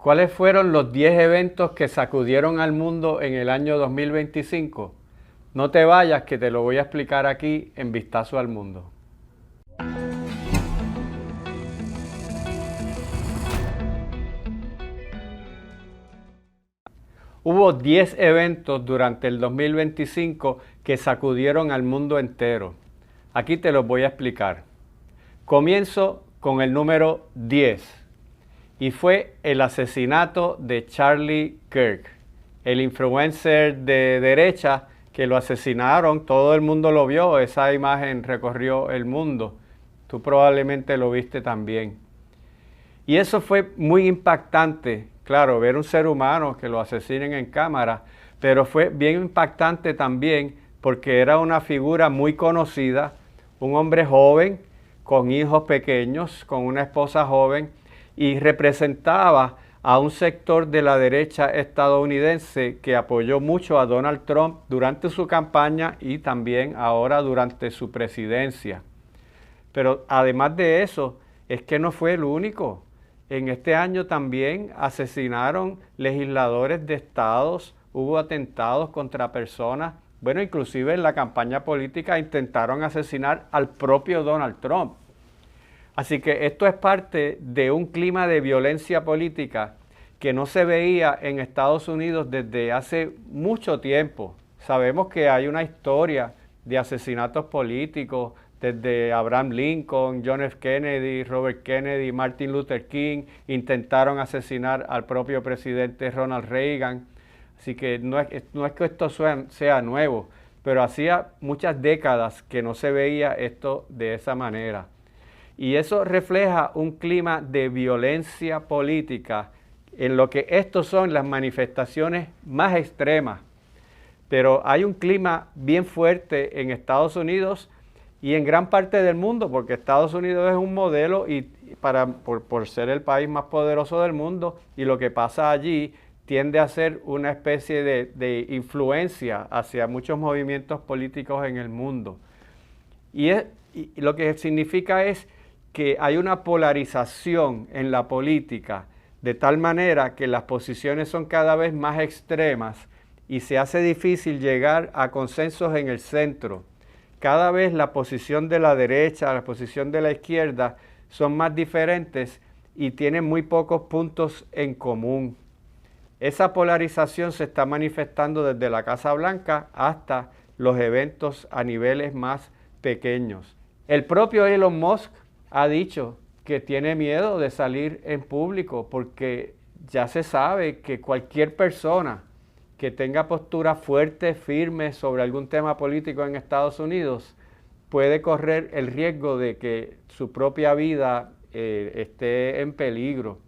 ¿Cuáles fueron los 10 eventos que sacudieron al mundo en el año 2025? No te vayas, que te lo voy a explicar aquí en Vistazo al Mundo. Hubo 10 eventos durante el 2025 que sacudieron al mundo entero. Aquí te los voy a explicar. Comienzo con el número 10 y fue el asesinato de Charlie Kirk, el influencer de derecha que lo asesinaron. Todo el mundo lo vio, esa imagen recorrió el mundo. Tú probablemente lo viste también. Y eso fue muy impactante, claro, ver un ser humano que lo asesinen en cámara, pero fue bien impactante también porque era una figura muy conocida, un hombre joven, con hijos pequeños, con una esposa joven, y representaba a un sector de la derecha estadounidense que apoyó mucho a Donald Trump durante su campaña y también ahora durante su presidencia. Pero además de eso, es que no fue el único. En este año también asesinaron legisladores de estados, hubo atentados contra personas. Bueno, inclusive en la campaña política intentaron asesinar al propio Donald Trump. Así que esto es parte de un clima de violencia política que no se veía en Estados Unidos desde hace mucho tiempo. Sabemos que hay una historia de asesinatos políticos desde Abraham Lincoln, John F. Kennedy, Robert Kennedy, Martin Luther King, intentaron asesinar al propio presidente Ronald Reagan. Así que no es que esto sea nuevo, pero hacía muchas décadas que no se veía esto de esa manera. Y eso refleja un clima de violencia política en lo que estos son las manifestaciones más extremas. Pero hay un clima bien fuerte en Estados Unidos y en gran parte del mundo, porque Estados Unidos es un modelo por ser el país más poderoso del mundo, y lo que pasa allí tiende a ser una especie de influencia hacia muchos movimientos políticos en el mundo. Y lo que significa es que hay una polarización en la política, de tal manera que las posiciones son cada vez más extremas y se hace difícil llegar a consensos en el centro. Cada vez la posición de la derecha, la posición de la izquierda son más diferentes y tienen muy pocos puntos en común. Esa polarización se está manifestando desde la Casa Blanca hasta los eventos a niveles más pequeños. El propio Elon Musk ha dicho que tiene miedo de salir en público porque ya se sabe que cualquier persona que tenga postura fuerte, firme sobre algún tema político en Estados Unidos puede correr el riesgo de que su propia vida esté en peligro.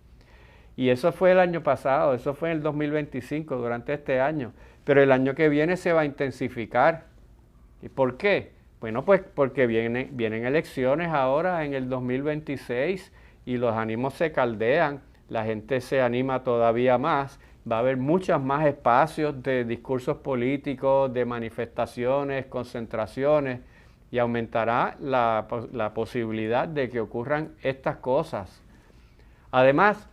Y eso fue el año pasado, eso fue en el 2025, durante este año. Pero el año que viene se va a intensificar. ¿Y por qué? Bueno, pues porque vienen elecciones ahora en el 2026 y los ánimos se caldean, la gente se anima todavía más, va a haber muchos más espacios de discursos políticos, de manifestaciones, concentraciones, y aumentará la posibilidad de que ocurran estas cosas. Además,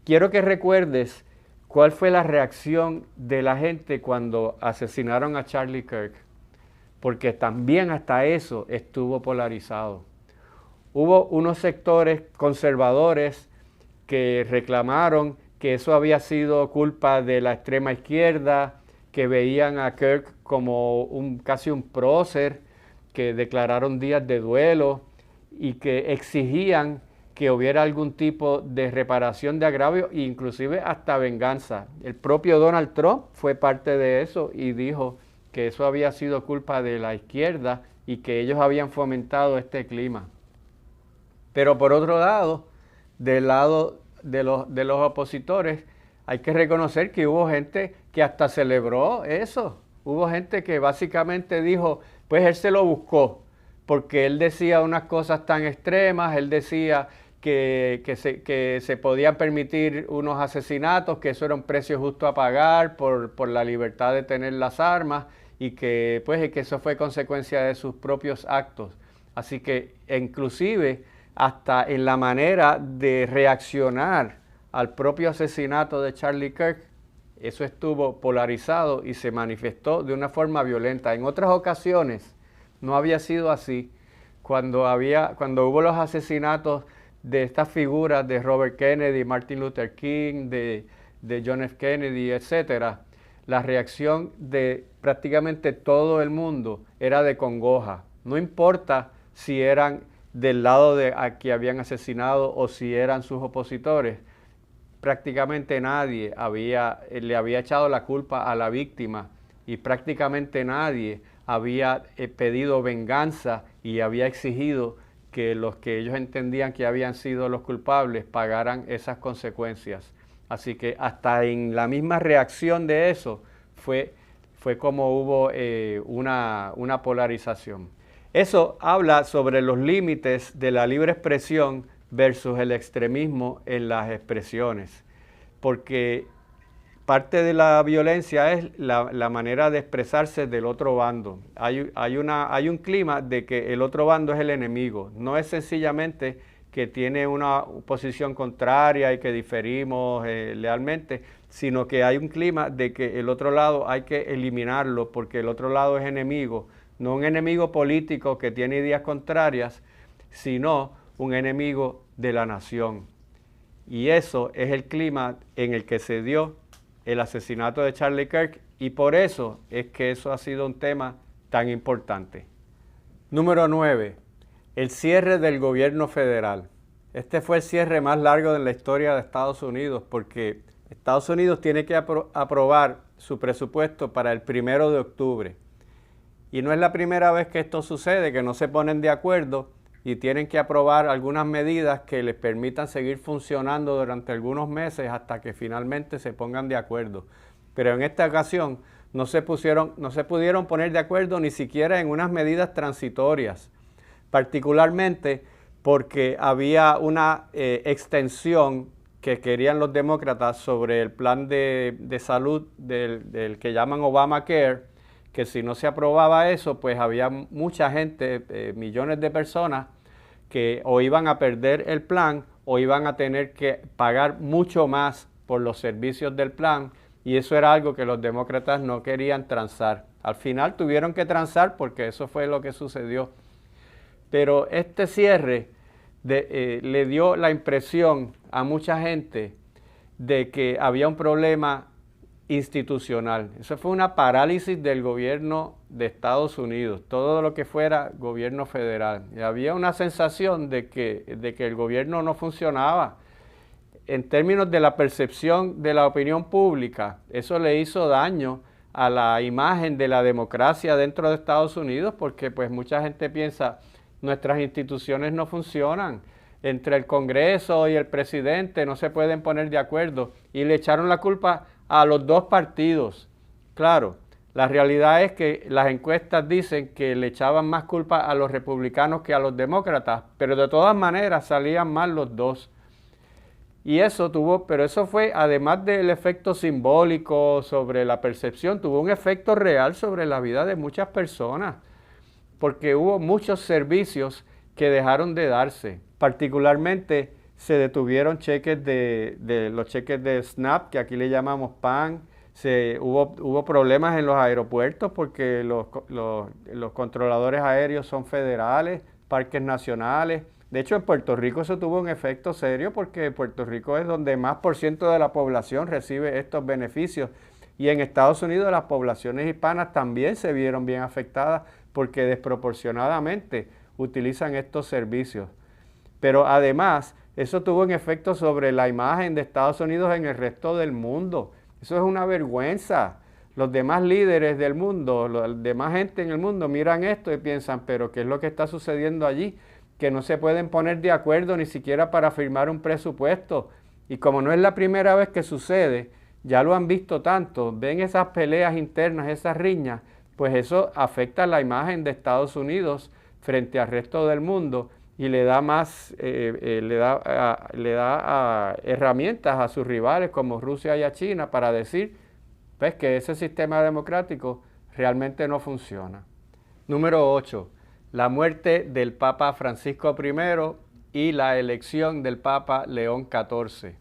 quiero que recuerdes cuál fue la reacción de la gente cuando asesinaron a Charlie Kirk, porque también hasta eso estuvo polarizado. Hubo unos sectores conservadores que reclamaron que eso había sido culpa de la extrema izquierda, que veían a Kirk como casi un prócer, que declararon días de duelo y que exigían que hubiera algún tipo de reparación de agravio e inclusive hasta venganza. El propio Donald Trump fue parte de eso y dijo que eso había sido culpa de la izquierda y que ellos habían fomentado este clima. Pero por otro lado, del lado de los opositores, hay que reconocer que hubo gente que hasta celebró eso. Hubo gente que básicamente dijo, pues él se lo buscó, porque él decía unas cosas tan extremas, él decía que se podían permitir unos asesinatos, que eso era un precio justo a pagar por la libertad de tener las armas, y que eso fue consecuencia de sus propios actos. Así que inclusive hasta en la manera de reaccionar al propio asesinato de Charlie Kirk, eso estuvo polarizado y se manifestó de una forma violenta. En otras ocasiones no había sido así. Cuando hubo los asesinatos de estas figuras de Robert Kennedy, Martin Luther King, de John F. Kennedy, etc., la reacción de prácticamente todo el mundo era de congoja. No importa si eran del lado de a que habían asesinado o si eran sus opositores, prácticamente nadie le había echado la culpa a la víctima y prácticamente nadie había pedido venganza y había exigido que los que ellos entendían que habían sido los culpables pagaran esas consecuencias. Así que hasta en la misma reacción de eso fue como hubo una polarización. Eso habla sobre los límites de la libre expresión versus el extremismo en las expresiones, porque parte de la violencia es la manera de expresarse del otro bando. Hay un clima de que el otro bando es el enemigo, no es sencillamente que tiene una posición contraria y que diferimos lealmente, sino que hay un clima de que el otro lado hay que eliminarlo porque el otro lado es enemigo, no un enemigo político que tiene ideas contrarias, sino un enemigo de la nación. Y eso es el clima en el que se dio el asesinato de Charlie Kirk y por eso es que eso ha sido un tema tan importante. Número 9. El cierre del gobierno federal. Este fue el cierre más largo de la historia de Estados Unidos porque Estados Unidos tiene que aprobar su presupuesto para el 1 de octubre. Y no es la primera vez que esto sucede, que no se ponen de acuerdo y tienen que aprobar algunas medidas que les permitan seguir funcionando durante algunos meses hasta que finalmente se pongan de acuerdo. Pero en esta ocasión no se pudieron poner de acuerdo ni siquiera en unas medidas transitorias, particularmente porque había una extensión que querían los demócratas sobre el plan de salud del que llaman Obamacare, que si no se aprobaba eso, pues había mucha gente, millones de personas, que o iban a perder el plan o iban a tener que pagar mucho más por los servicios del plan, y eso era algo que los demócratas no querían transar. Al final tuvieron que transar porque eso fue lo que sucedió. Pero este cierre le dio la impresión a mucha gente de que había un problema institucional. Eso fue una parálisis del gobierno de Estados Unidos, todo lo que fuera gobierno federal. Y había una sensación de que el gobierno no funcionaba. En términos de la percepción de la opinión pública, eso le hizo daño a la imagen de la democracia dentro de Estados Unidos porque pues mucha gente piensa, nuestras instituciones no funcionan, entre el Congreso y el presidente no se pueden poner de acuerdo y le echaron la culpa a los dos partidos. Claro, la realidad es que las encuestas dicen que le echaban más culpa a los republicanos que a los demócratas, pero de todas maneras salían mal los dos. Y pero eso fue, además del efecto simbólico sobre la percepción, tuvo un efecto real sobre la vida de muchas personas, porque hubo muchos servicios que dejaron de darse. Particularmente se detuvieron cheques los cheques de SNAP, que aquí le llamamos PAN. Hubo problemas en los aeropuertos porque los controladores aéreos son federales, parques nacionales. De hecho, en Puerto Rico eso tuvo un efecto serio porque Puerto Rico es donde más % de la población recibe estos beneficios. Y en Estados Unidos las poblaciones hispanas también se vieron bien afectadas porque desproporcionadamente utilizan estos servicios. Pero además, eso tuvo un efecto sobre la imagen de Estados Unidos en el resto del mundo. Eso es una vergüenza. Los demás líderes del mundo, la demás gente en el mundo miran esto y piensan, pero ¿qué es lo que está sucediendo allí? Que no se pueden poner de acuerdo ni siquiera para firmar un presupuesto. Y como no es la primera vez que sucede, ya lo han visto tanto, ven esas peleas internas, esas riñas, pues eso afecta la imagen de Estados Unidos frente al resto del mundo y le da herramientas a sus rivales como Rusia y a China para decir pues, que ese sistema democrático realmente no funciona. Número 8. La muerte del Papa Francisco I y la elección del Papa León XIV.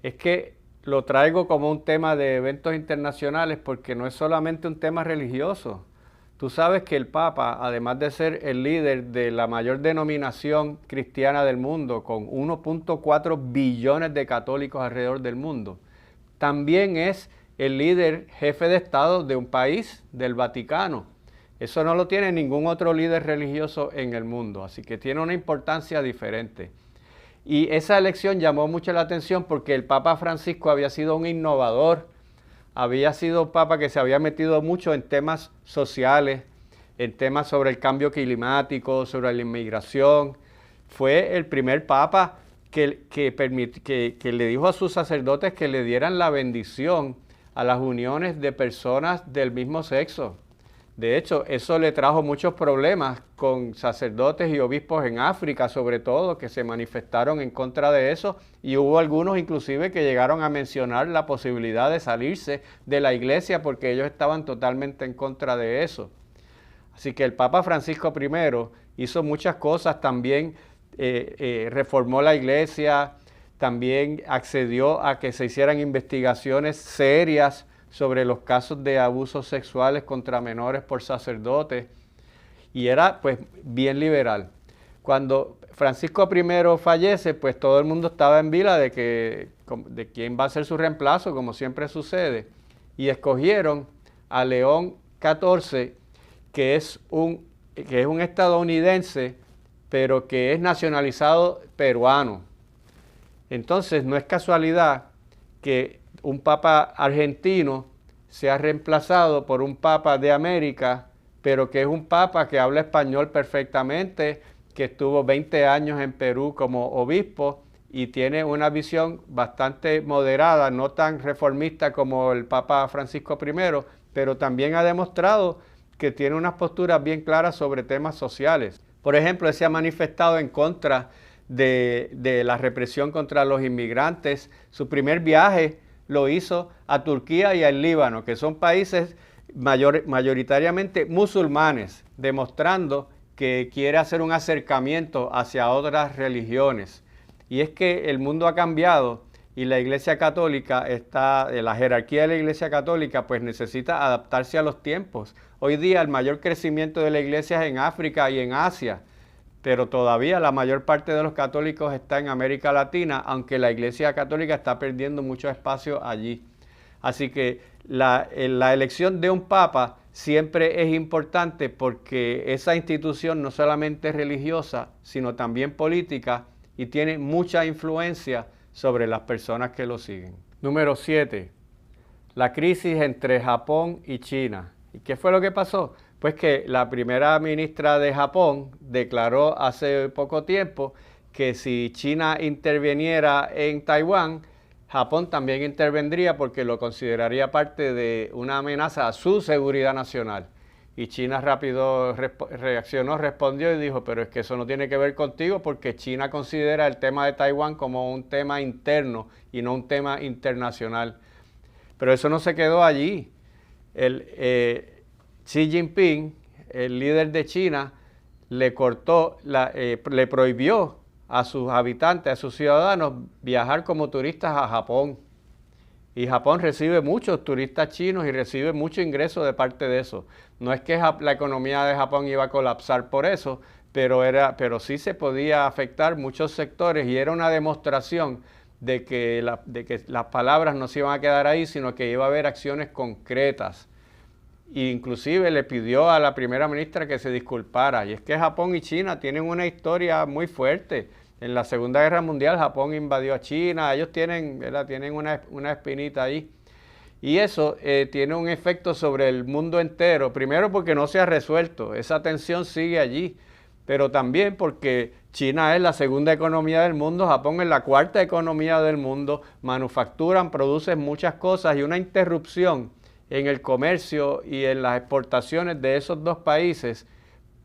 Es que lo traigo como un tema de eventos internacionales porque no es solamente un tema religioso. Tú sabes que el Papa, además de ser el líder de la mayor denominación cristiana del mundo, con 1.4 billones de católicos alrededor del mundo, también es el líder jefe de Estado de un país, del Vaticano. Eso no lo tiene ningún otro líder religioso en el mundo, así que tiene una importancia diferente. Y esa elección llamó mucho la atención porque el Papa Francisco había sido un innovador, había sido un papa que se había metido mucho en temas sociales, en temas sobre el cambio climático, sobre la inmigración. Fue el primer papa que le dijo a sus sacerdotes que le dieran la bendición a las uniones de personas del mismo sexo. De hecho, eso le trajo muchos problemas con sacerdotes y obispos en África, sobre todo, que se manifestaron en contra de eso, y hubo algunos inclusive que llegaron a mencionar la posibilidad de salirse de la iglesia porque ellos estaban totalmente en contra de eso. Así que el Papa Francisco I hizo muchas cosas, también reformó la iglesia, también accedió a que se hicieran investigaciones serias sobre los casos de abusos sexuales contra menores por sacerdotes, y era pues bien liberal. Cuando Francisco I fallece, pues todo el mundo estaba en vila de quién va a ser su reemplazo, como siempre sucede, y escogieron a León XIV, que es un estadounidense, pero que es nacionalizado peruano. Entonces no es casualidad que un papa argentino sea reemplazado por un papa de América, pero que es un papa que habla español perfectamente, que estuvo 20 años en Perú como obispo y tiene una visión bastante moderada, no tan reformista como el Papa Francisco I, pero también ha demostrado que tiene unas posturas bien claras sobre temas sociales. Por ejemplo, él se ha manifestado en contra de la represión contra los inmigrantes. Su primer viaje lo hizo a Turquía y al Líbano, que son países mayoritariamente musulmanes, demostrando que quiere hacer un acercamiento hacia otras religiones. Y es que el mundo ha cambiado y la Iglesia Católica la jerarquía de la Iglesia Católica pues necesita adaptarse a los tiempos. Hoy día el mayor crecimiento de la Iglesia es en África y en Asia, pero todavía la mayor parte de los católicos está en América Latina, aunque la Iglesia Católica está perdiendo mucho espacio allí. Así que la elección de un papa siempre es importante porque esa institución no solamente es religiosa, sino también política y tiene mucha influencia sobre las personas que lo siguen. Número 7. La crisis entre Japón y China. ¿Y qué fue lo que pasó? Pues que la primera ministra de Japón declaró hace poco tiempo que si China interviniera en Taiwán, Japón también intervendría porque lo consideraría parte de una amenaza a su seguridad nacional. Y China rápido reaccionó, respondió y dijo, pero es que eso no tiene que ver contigo porque China considera el tema de Taiwán como un tema interno y no un tema internacional. Pero eso no se quedó allí. Xi Jinping, el líder de China, le prohibió a sus habitantes, a sus ciudadanos, viajar como turistas a Japón. Y Japón recibe muchos turistas chinos y recibe mucho ingreso de parte de eso. No es que la economía de Japón iba a colapsar por eso, pero sí se podía afectar muchos sectores y era una demostración de que las palabras no se iban a quedar ahí, sino que iba a haber acciones concretas. E inclusive le pidió a la primera ministra que se disculpara. Y es que Japón y China tienen una historia muy fuerte. En la Segunda Guerra Mundial Japón invadió a China, ellos tienen una espinita ahí. Y eso tiene un efecto sobre el mundo entero, primero porque no se ha resuelto, esa tensión sigue allí, pero también porque China es la segunda economía del mundo, Japón es la cuarta economía del mundo, manufacturan, producen muchas cosas y una interrupción en el comercio y en las exportaciones de esos dos países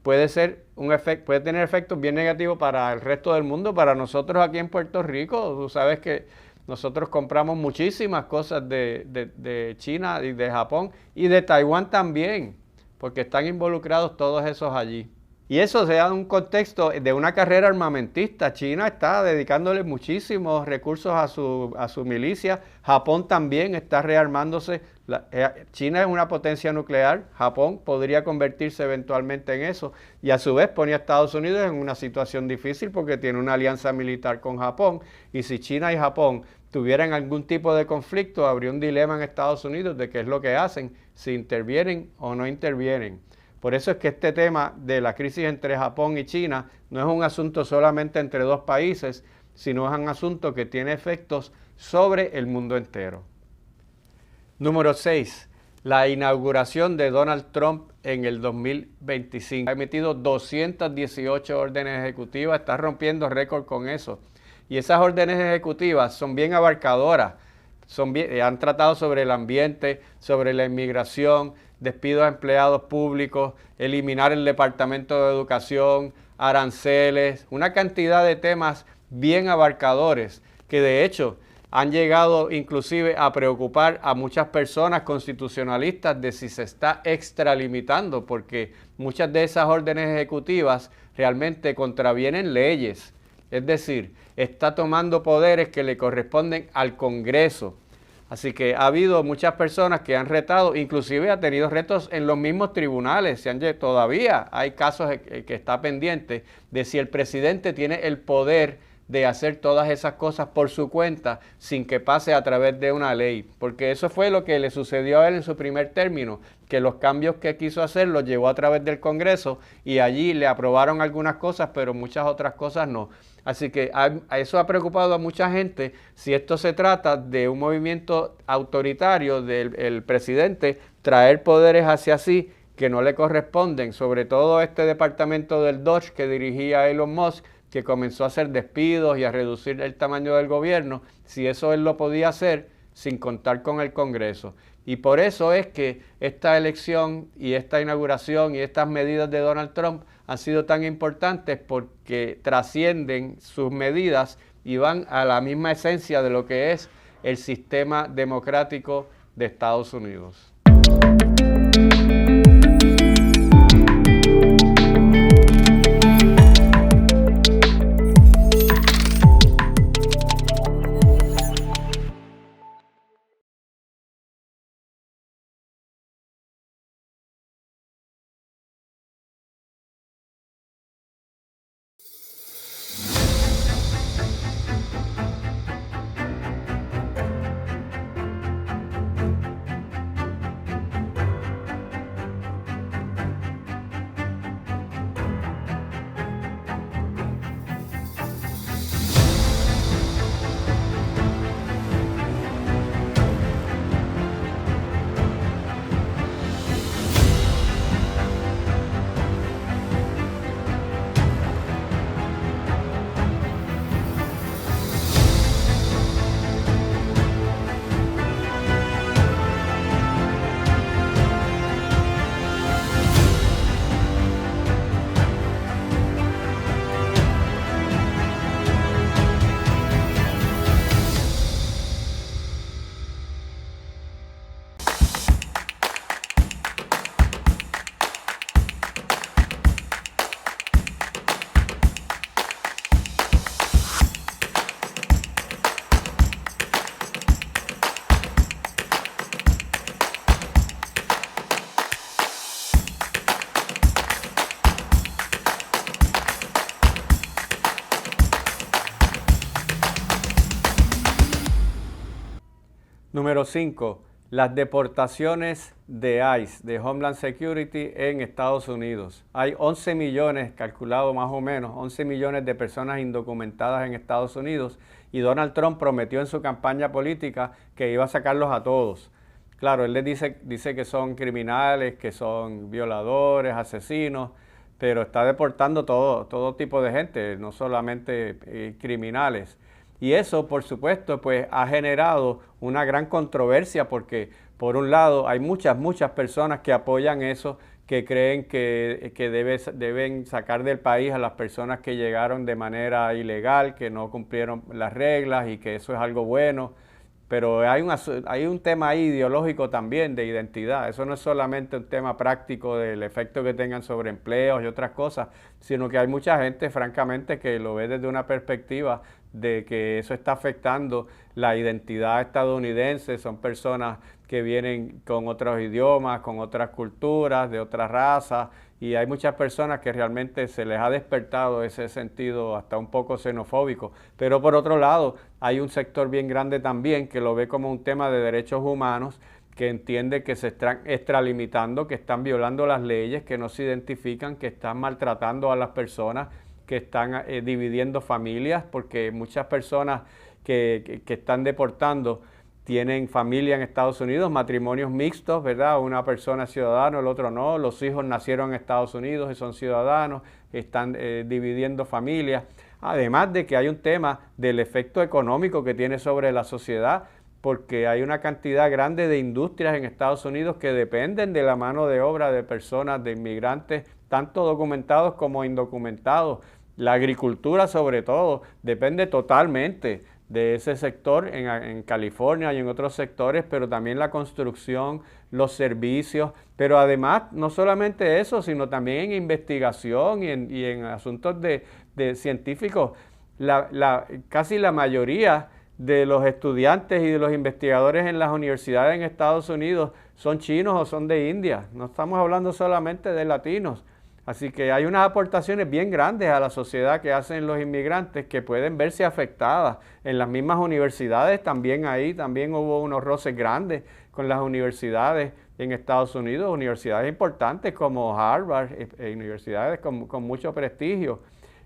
puede tener efectos bien negativos para el resto del mundo, para nosotros aquí en Puerto Rico. Tú sabes que nosotros compramos muchísimas cosas de China y de Japón y de Taiwán también, porque están involucrados todos esos allí. Y eso se da en un contexto de una carrera armamentista. China está dedicándole muchísimos recursos a su milicia. Japón también está rearmándose. China es una potencia nuclear. Japón podría convertirse eventualmente en eso. Y a su vez pone a Estados Unidos en una situación difícil porque tiene una alianza militar con Japón. Y si China y Japón tuvieran algún tipo de conflicto, habría un dilema en Estados Unidos de qué es lo que hacen, si intervienen o no intervienen. Por eso es que este tema de la crisis entre Japón y China no es un asunto solamente entre dos países, sino es un asunto que tiene efectos sobre el mundo entero. Número 6. La inauguración de Donald Trump en el 2025. Ha emitido 218 órdenes ejecutivas, está rompiendo récord con eso. Y esas órdenes ejecutivas son bien abarcadoras. Han tratado sobre el ambiente, sobre la inmigración, despidos a empleados públicos, eliminar el Departamento de Educación, aranceles, una cantidad de temas bien abarcadores que de hecho han llegado inclusive a preocupar a muchas personas constitucionalistas de si se está extralimitando, porque muchas de esas órdenes ejecutivas realmente contravienen leyes. Es decir, está tomando poderes que le corresponden al Congreso. Así que ha habido muchas personas que han retado, inclusive ha tenido retos en los mismos tribunales. Todavía hay casos que está pendiente de si el presidente tiene el poder de hacer todas esas cosas por su cuenta sin que pase a través de una ley. Porque eso fue lo que le sucedió a él en su primer término, que los cambios que quiso hacer los llevó a través del Congreso y allí le aprobaron algunas cosas, pero muchas otras cosas no. Así que eso ha preocupado a mucha gente si esto se trata de un movimiento autoritario del presidente, traer poderes hacia sí que no le corresponden, sobre todo este departamento del DOGE que dirigía Elon Musk, que comenzó a hacer despidos y a reducir el tamaño del gobierno, si eso él lo podía hacer sin contar con el Congreso. Y por eso es que esta elección y esta inauguración y estas medidas de Donald Trump han sido tan importantes porque trascienden sus medidas y van a la misma esencia de lo que es el sistema democrático de Estados Unidos. Número 5. Las deportaciones de ICE, de Homeland Security en Estados Unidos. Hay 11 millones, calculado más o menos, 11 millones de personas indocumentadas en Estados Unidos y Donald Trump prometió en su campaña política que iba a sacarlos a todos. Claro, él les dice que son criminales, que son violadores, asesinos, pero está deportando todo tipo de gente, no solamente criminales. Y eso, por supuesto, pues ha generado una gran controversia porque, por un lado, hay muchas personas que apoyan eso, que creen que deben sacar del país a las personas que llegaron de manera ilegal, que no cumplieron las reglas y que eso es algo bueno. pero hay un tema ahí ideológico también de identidad. Eso no es solamente un tema práctico del efecto que tengan sobre empleos y otras cosas, sino que hay mucha gente, francamente, que lo ve desde una perspectiva de que eso está afectando la identidad estadounidense. Son personas que vienen con otros idiomas, con otras culturas, de otras razas, y hay muchas personas que realmente se les ha despertado ese sentido hasta un poco xenofóbico. Pero por otro lado, hay un sector bien grande también que lo ve como un tema de derechos humanos, que entiende que se están extralimitando, que están violando las leyes, que no se identifican, que están maltratando a las personas, que están dividiendo familias, porque muchas personas que están deportando tienen familia en Estados Unidos, matrimonios mixtos, ¿verdad? Una persona es ciudadano, el otro no, los hijos nacieron en Estados Unidos y son ciudadanos, están dividiendo familias. Además de que hay un tema del efecto económico que tiene sobre la sociedad, porque hay una cantidad grande de industrias en Estados Unidos que dependen de la mano de obra de personas, de inmigrantes, tanto documentados como indocumentados. La agricultura, sobre todo, depende totalmente de ese sector en California y en otros sectores, pero también la construcción, los servicios, pero además no solamente eso, sino también en investigación y en asuntos de científicos. Casi la mayoría de los estudiantes y de los investigadores en las universidades en Estados Unidos son chinos o son de India. No estamos hablando solamente de latinos. Así que hay unas aportaciones bien grandes a la sociedad que hacen los inmigrantes que pueden verse afectadas. En las mismas universidades también hubo unos roces grandes con las universidades en Estados Unidos, universidades importantes como Harvard, universidades con mucho prestigio.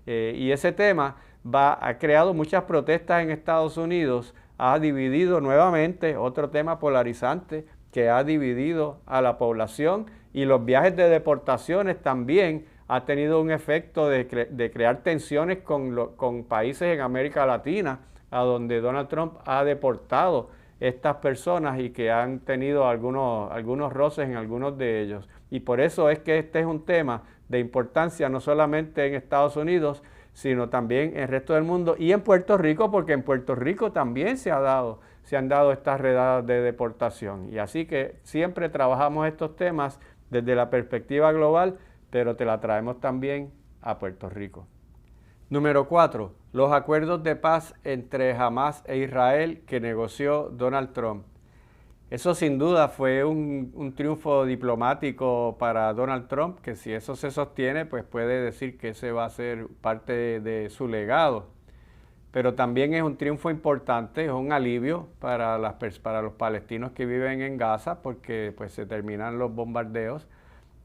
Y ese tema ha creado muchas protestas en Estados Unidos, ha dividido nuevamente, otro tema polarizante que ha dividido a la población, y los viajes de deportaciones también ha tenido un efecto de crear tensiones con países en América Latina, a donde Donald Trump ha deportado estas personas y que han tenido algunos roces en algunos de ellos. Y por eso es que este es un tema de importancia no solamente en Estados Unidos, sino también en el resto del mundo y en Puerto Rico, porque en Puerto Rico también se han dado estas redadas de deportación. Y así que siempre trabajamos estos temas desde la perspectiva global, pero te la traemos también a Puerto Rico. Número 4. Los acuerdos de paz entre Hamás e Israel que negoció Donald Trump. Eso sin duda fue un triunfo diplomático para Donald Trump, que si eso se sostiene, pues puede decir que ese va a ser parte de su legado. Pero también es un triunfo importante, es un alivio para los palestinos que viven en Gaza, porque pues se terminan los bombardeos.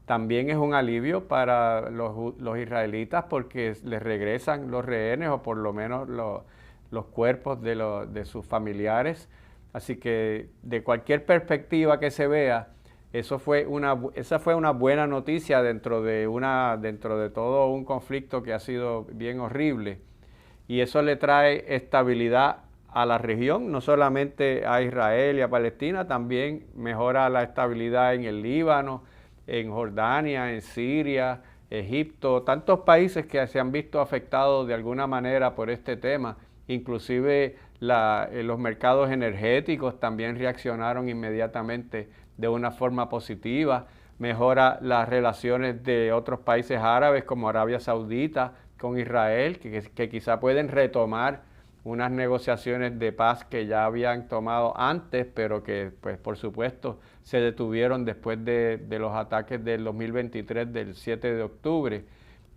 También es un alivio para los israelitas porque les regresan los rehenes o por lo menos los cuerpos de sus familiares. Así que de cualquier perspectiva que se vea, esa fue una buena noticia dentro de todo un conflicto que ha sido bien horrible. Y eso le trae estabilidad a la región, no solamente a Israel y a Palestina, también mejora la estabilidad en el Líbano, en Jordania, en Siria, Egipto, tantos países que se han visto afectados de alguna manera por este tema. Inclusive los mercados energéticos también reaccionaron inmediatamente de una forma positiva. Mejora las relaciones de otros países árabes como Arabia Saudita con Israel, que quizá pueden retomar unas negociaciones de paz que ya habían tomado antes, pero que pues por supuesto se detuvieron después de los ataques del 2023 del 7 de octubre.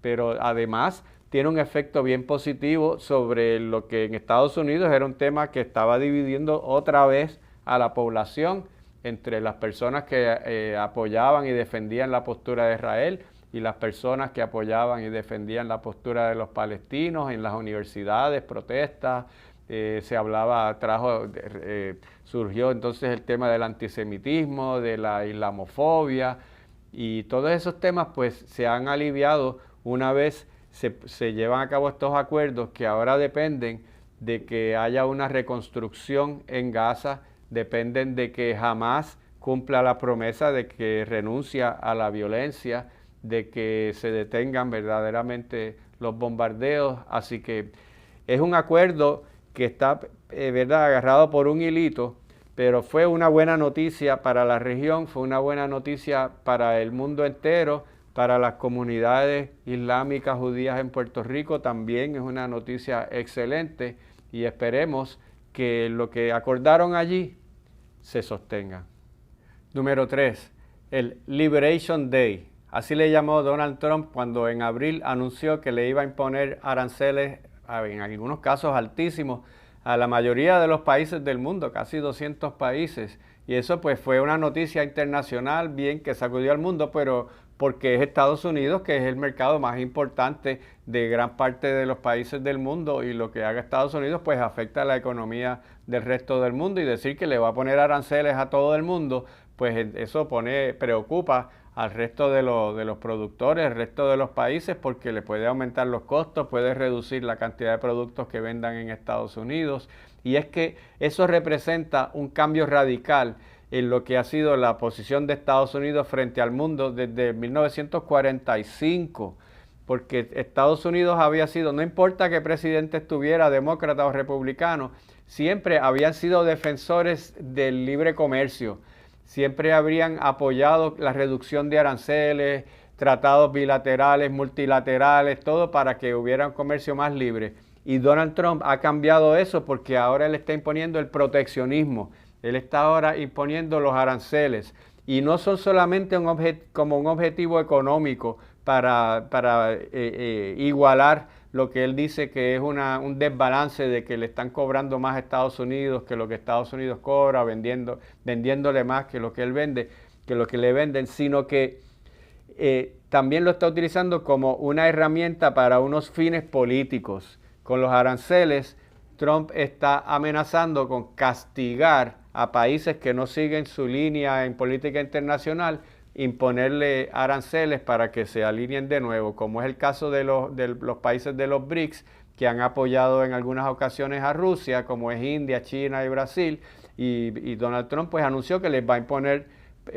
Pero además tiene un efecto bien positivo sobre lo que en Estados Unidos era un tema que estaba dividiendo otra vez a la población entre las personas que apoyaban y defendían la postura de Israel y las personas que apoyaban y defendían la postura de los palestinos en las universidades, protestas, surgió entonces el tema del antisemitismo, de la islamofobia, y todos esos temas pues se han aliviado una vez se llevan a cabo estos acuerdos que ahora dependen de que haya una reconstrucción en Gaza, dependen de que Hamás cumpla la promesa de que renuncia a la violencia, de que se detengan verdaderamente los bombardeos. Así que es un acuerdo que está ¿verdad?, agarrado por un hilito, pero fue una buena noticia para la región, fue una buena noticia para el mundo entero, para las comunidades islámicas judías en Puerto Rico también es una noticia excelente y esperemos que lo que acordaron allí se sostenga. Número 3, el Liberation Day. Así le llamó Donald Trump cuando en abril anunció que le iba a imponer aranceles, en algunos casos altísimos, a la mayoría de los países del mundo, casi 200 países. Y eso pues fue una noticia internacional, bien que sacudió al mundo, pero porque es Estados Unidos, que es el mercado más importante de gran parte de los países del mundo, y lo que haga Estados Unidos pues afecta a la economía del resto del mundo, y decir que le va a poner aranceles a todo el mundo, pues eso preocupa al resto de los productores, al resto de los países, porque le puede aumentar los costos, puede reducir la cantidad de productos que vendan en Estados Unidos. Y es que eso representa un cambio radical en lo que ha sido la posición de Estados Unidos frente al mundo desde 1945, porque Estados Unidos había sido, no importa qué presidente estuviera, demócrata o republicano, siempre habían sido defensores del libre comercio. Siempre habrían apoyado la reducción de aranceles, tratados bilaterales, multilaterales, todo para que hubiera un comercio más libre. Y Donald Trump ha cambiado eso porque ahora él está imponiendo el proteccionismo. Él está ahora imponiendo los aranceles. Y no son solamente como un objetivo económico para igualar lo que él dice que es un desbalance de que le están cobrando más a Estados Unidos que lo que Estados Unidos cobra, vendiéndole más que lo que él vende, que lo que le venden, sino que también lo está utilizando como una herramienta para unos fines políticos. Con los aranceles, Trump está amenazando con castigar a países que no siguen su línea en política internacional, imponerle aranceles para que se alineen de nuevo, como es el caso de los países de los BRICS, que han apoyado en algunas ocasiones a Rusia, como es India, China y Brasil, y Donald Trump pues anunció que les va a imponer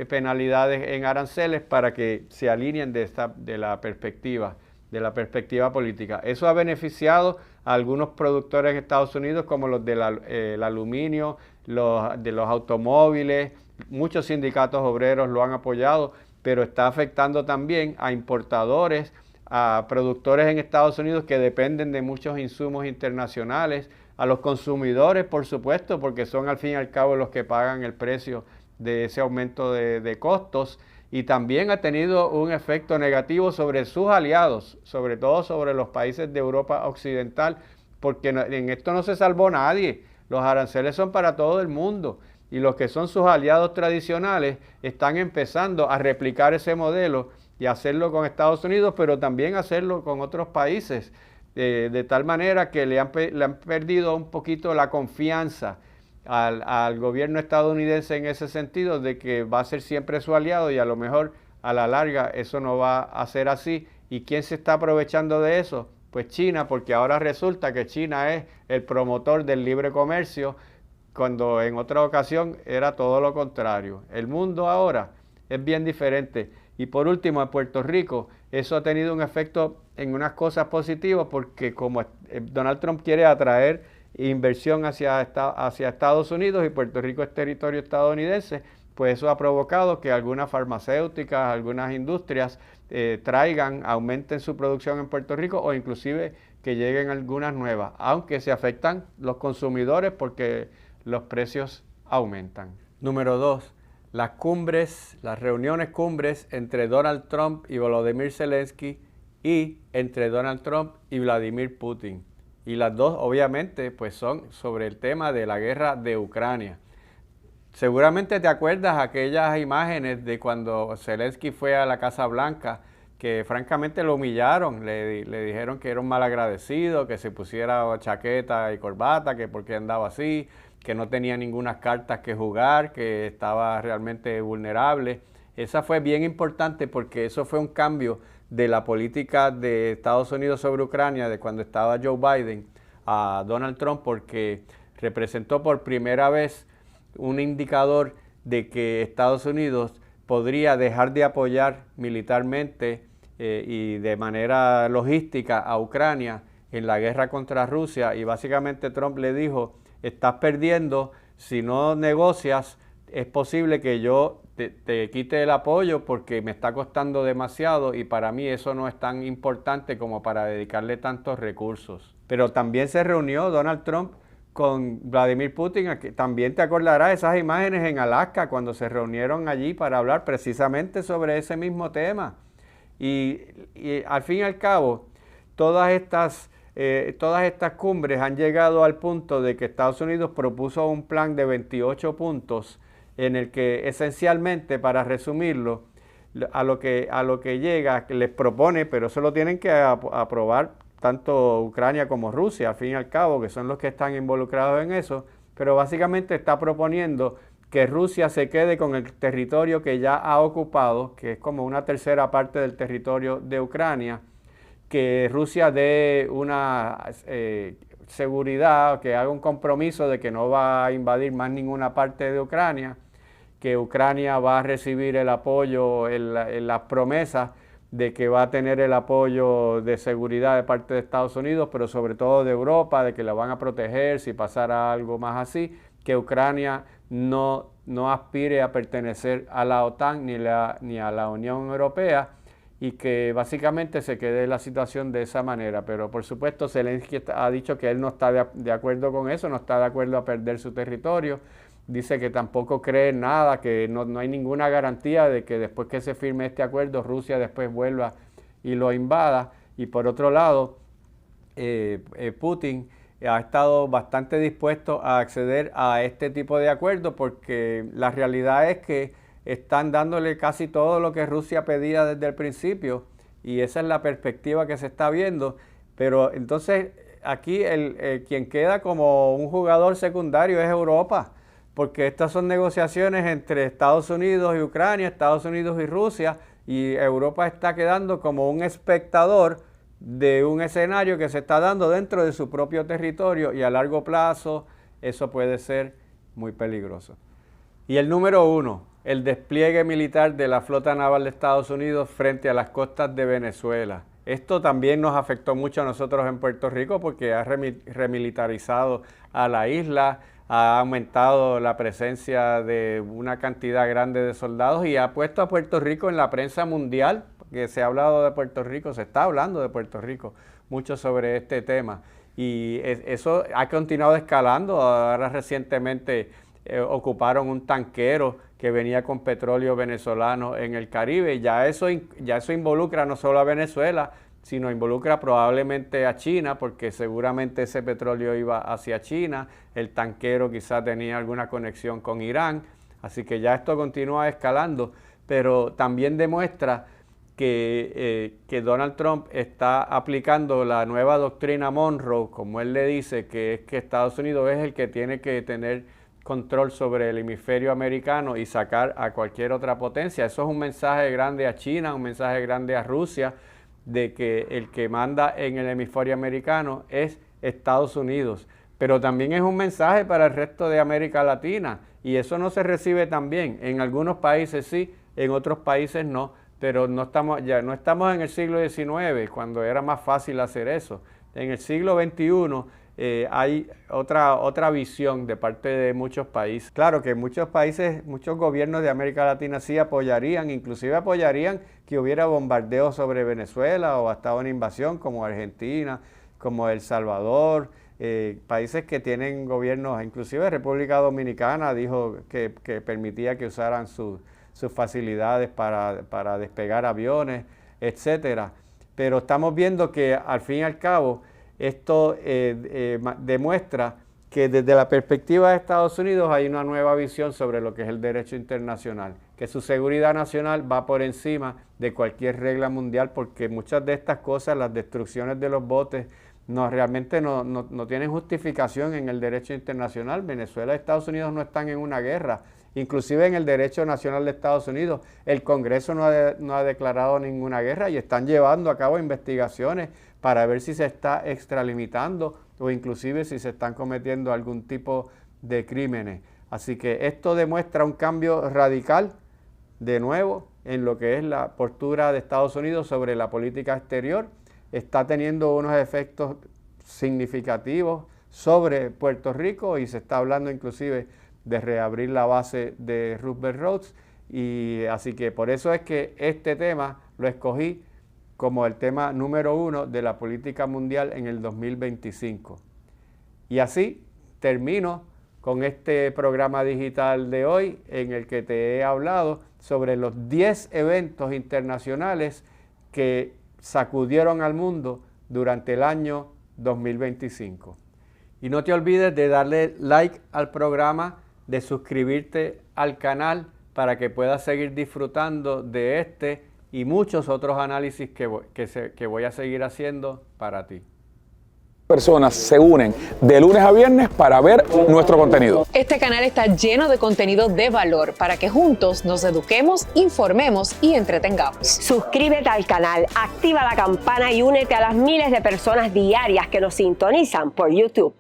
penalidades en aranceles para que se alineen de la perspectiva política. Eso ha beneficiado a algunos productores en Estados Unidos, como los del aluminio, de los automóviles. Muchos sindicatos obreros lo han apoyado, pero está afectando también a importadores, a productores en Estados Unidos que dependen de muchos insumos internacionales, a los consumidores, por supuesto, porque son al fin y al cabo los que pagan el precio de ese aumento de costos, y también ha tenido un efecto negativo sobre sus aliados, sobre todo sobre los países de Europa Occidental, porque en esto no se salvó nadie. Los aranceles son para todo el mundo, y los que son sus aliados tradicionales están empezando a replicar ese modelo y hacerlo con Estados Unidos, pero también hacerlo con otros países, de tal manera que le han perdido un poquito la confianza al gobierno estadounidense en ese sentido, de que va a ser siempre su aliado, y a lo mejor a la larga eso no va a ser así. ¿Y quién se está aprovechando de eso? Pues China, porque ahora resulta que China es el promotor del libre comercio, cuando en otra ocasión era todo lo contrario. El mundo ahora es bien diferente. Y por último, en Puerto Rico, eso ha tenido un efecto en unas cosas positivas, porque como Donald Trump quiere atraer inversión hacia Estados Unidos, y Puerto Rico es territorio estadounidense, pues eso ha provocado que algunas farmacéuticas, algunas industrias aumenten su producción en Puerto Rico, o inclusive que lleguen algunas nuevas, aunque se afectan los consumidores porque los precios aumentan. Número 2. Las reuniones cumbres entre Donald Trump y Volodymyr Zelensky, y entre Donald Trump y Vladimir Putin. Y las dos obviamente pues son sobre el tema de la guerra de Ucrania. Seguramente te acuerdas aquellas imágenes de cuando Zelensky fue a la Casa Blanca, que francamente lo humillaron, le dijeron que era un malagradecido, que se pusiera chaqueta y corbata, que porque andaba así, que no tenía ninguna cartas que jugar, que estaba realmente vulnerable. Esa fue bien importante porque eso fue un cambio de la política de Estados Unidos sobre Ucrania, de cuando estaba Joe Biden a Donald Trump, porque representó por primera vez un indicador de que Estados Unidos podría dejar de apoyar militarmente y de manera logística a Ucrania en la guerra contra Rusia. Y básicamente Trump le dijo, estás perdiendo, si no negocias, es posible que yo te quite el apoyo porque me está costando demasiado y para mí eso no es tan importante como para dedicarle tantos recursos. Pero también se reunió Donald Trump con Vladimir Putin, también te acordarás esas imágenes en Alaska cuando se reunieron allí para hablar precisamente sobre ese mismo tema. Y al fin y al cabo, todas estas cumbres han llegado al punto de que Estados Unidos propuso un plan de 28 puntos en el que esencialmente, para resumirlo, a lo que llega, que les propone, pero eso lo tienen que aprobar tanto Ucrania como Rusia, al fin y al cabo, que son los que están involucrados en eso, pero básicamente está proponiendo que Rusia se quede con el territorio que ya ha ocupado, que es como una tercera parte del territorio de Ucrania, que Rusia dé una seguridad, que haga un compromiso de que no va a invadir más ninguna parte de Ucrania, que Ucrania va a recibir el apoyo, en las promesas de que va a tener el apoyo de seguridad de parte de Estados Unidos, pero sobre todo de Europa, de que la van a proteger si pasara algo más así, que Ucrania no aspire a pertenecer a la OTAN ni a la Unión Europea, y que básicamente se quede la situación de esa manera. Pero por supuesto Zelensky ha dicho que él no está de acuerdo con eso, no está de acuerdo a perder su territorio. Dice que tampoco cree en nada, que no hay ninguna garantía de que después que se firme este acuerdo Rusia después vuelva y lo invada. Y por otro lado, Putin ha estado bastante dispuesto a acceder a este tipo de acuerdo porque la realidad es que están dándole casi todo lo que Rusia pedía desde el principio y esa es la perspectiva que se está viendo. Pero entonces aquí quien queda como un jugador secundario es Europa, porque estas son negociaciones entre Estados Unidos y Ucrania, Estados Unidos y Rusia, y Europa está quedando como un espectador de un escenario que se está dando dentro de su propio territorio y a largo plazo eso puede ser muy peligroso. Y el número 1, el despliegue militar de la flota naval de Estados Unidos frente a las costas de Venezuela. Esto también nos afectó mucho a nosotros en Puerto Rico porque ha remilitarizado a la isla, ha aumentado la presencia de una cantidad grande de soldados y ha puesto a Puerto Rico en la prensa mundial, que se ha hablado de Puerto Rico, se está hablando de Puerto Rico mucho sobre este tema. Y eso ha continuado escalando. Ahora recientemente ocuparon un tanquero que venía con petróleo venezolano en el Caribe. Ya eso involucra no solo a Venezuela, sino involucra probablemente a China, porque seguramente ese petróleo iba hacia China, el tanquero quizás tenía alguna conexión con Irán, así que ya esto continúa escalando, pero también demuestra que Donald Trump está aplicando la nueva doctrina Monroe, como él le dice, que es que Estados Unidos es el que tiene que tener control sobre el hemisferio americano y sacar a cualquier otra potencia. Eso es un mensaje grande a China, un mensaje grande a Rusia, de que el que manda en el hemisferio americano es Estados Unidos. Pero también es un mensaje para el resto de América Latina y eso no se recibe tan bien. En algunos países sí, en otros países no, pero no estamos en el siglo XIX, cuando era más fácil hacer eso. En el siglo XXI hay otra visión de parte de muchos países. Claro que muchos países, muchos gobiernos de América Latina sí apoyarían, inclusive apoyarían que hubiera bombardeos sobre Venezuela o hasta una invasión como Argentina, como El Salvador, países que tienen gobiernos, inclusive República Dominicana dijo que permitía que usaran sus facilidades para despegar aviones, etcétera. Pero estamos viendo que al fin y al cabo esto demuestra que desde la perspectiva de Estados Unidos hay una nueva visión sobre lo que es el derecho internacional, que su seguridad nacional va por encima de cualquier regla mundial, porque muchas de estas cosas, las destrucciones de los botes, realmente no tienen justificación en el derecho internacional. Venezuela y Estados Unidos no están en una guerra. Inclusive en el derecho nacional de Estados Unidos, el Congreso no ha declarado ninguna guerra y están llevando a cabo investigaciones para ver si se está extralimitando o inclusive si se están cometiendo algún tipo de crímenes. Así que esto demuestra un cambio radical, de nuevo, en lo que es la postura de Estados Unidos sobre la política exterior. Está teniendo unos efectos significativos sobre Puerto Rico y se está hablando inclusive de reabrir la base de Roosevelt Roads, y así que por eso es que este tema lo escogí como el tema número 1 de la política mundial en el 2025. Y así termino con este programa digital de hoy en el que te he hablado sobre los 10 eventos internacionales que sacudieron al mundo durante el año 2025. Y no te olvides de darle like al programa, de suscribirte al canal para que puedas seguir disfrutando de este y muchos otros análisis que voy a seguir haciendo para ti. Personas se unen de lunes a viernes para ver nuestro contenido. Este canal está lleno de contenido de valor para que juntos nos eduquemos, informemos y entretengamos. Suscríbete al canal, activa la campana y únete a las miles de personas diarias que nos sintonizan por YouTube.